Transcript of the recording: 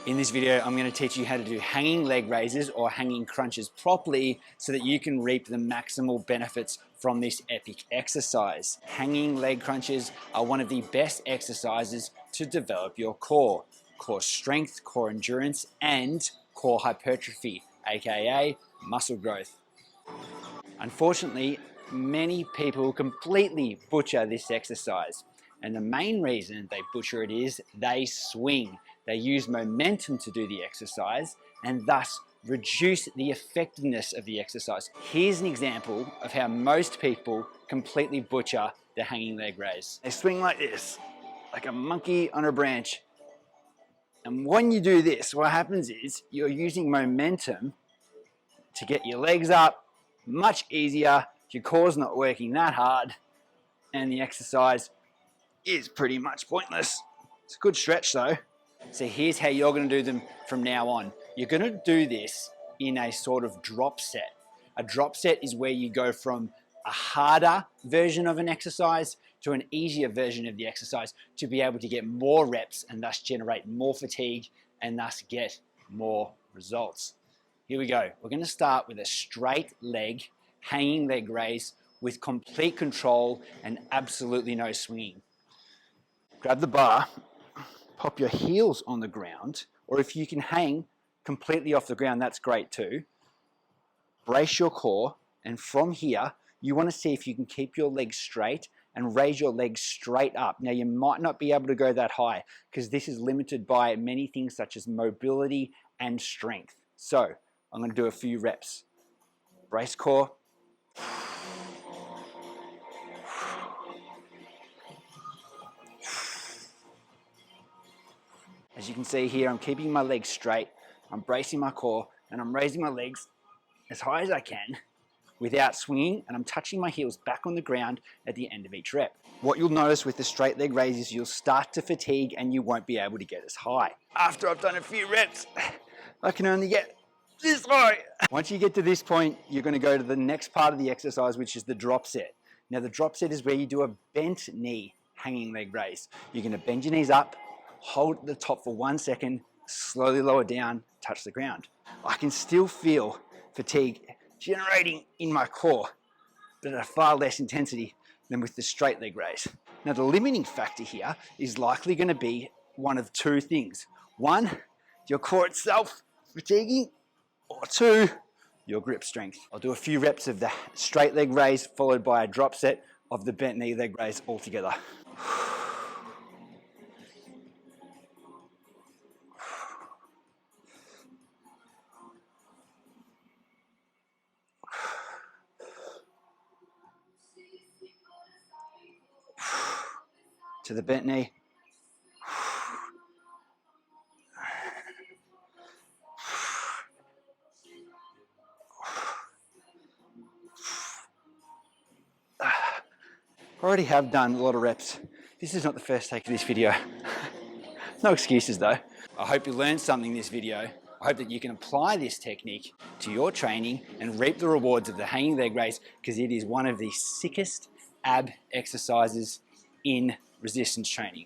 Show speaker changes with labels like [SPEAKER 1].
[SPEAKER 1] In this video, I'm going to teach you how to do hanging leg raises or hanging crunches properly so that you can reap the maximal benefits from this epic exercise. Hanging leg crunches are one of the best exercises to develop your core strength, core endurance, and core hypertrophy, aka muscle growth. Unfortunately, many people completely butcher this exercise. And the main reason they butcher it is they swing. They use momentum to do the exercise and thus reduce the effectiveness of the exercise. Here's an example of how most people completely butcher the hanging leg raise. They swing like this, like a monkey on a branch. And when you do this, what happens is you're using momentum to get your legs up much easier. Your core's not working that hard and the exercise is pretty much pointless. It's a good stretch though. So here's how you're going to do them from now on. You're going to do this in a sort of drop set. A drop set is where you go from a harder version of an exercise to an easier version of the exercise to be able to get more reps and thus generate more fatigue and thus get more results. Here we go. We're going to start with a straight leg, hanging leg raise with complete control and absolutely no swinging. Grab the bar, pop your heels on the ground, or if you can hang completely off the ground, that's great too. Brace your core, and from here, you want to see if you can keep your legs straight and raise your legs straight up. Now, you might not be able to go that high because this is limited by many things such as mobility and strength. So, I'm going to do a few reps. Brace core. As you can see here, I'm keeping my legs straight, I'm bracing my core, and I'm raising my legs as high as I can without swinging, and I'm touching my heels back on the ground at the end of each rep. What you'll notice with the straight leg raise is you'll start to fatigue and you won't be able to get as high. After I've done a few reps, I can only get this high. Once you get to this point, you're going to go to the next part of the exercise, which is the drop set. Now, the drop set is where you do a bent knee hanging leg raise. You're going to bend your knees up, hold at the top for 1 second, slowly lower down, touch the ground. I can still feel fatigue generating in my core, but at a far less intensity than with the straight leg raise. Now, the limiting factor here is likely going to be one of two things. One, your core itself fatiguing, or two, your grip strength. I'll do a few reps of the straight leg raise followed by a drop set of the bent knee leg raise all together. To the bent knee. I already have done a lot of reps. This is not the first take of this video. No excuses though. I hope you learned something in this video. I hope that you can apply this technique to your training and reap the rewards of the hanging leg raise because it is one of the sickest ab exercises in resistance training.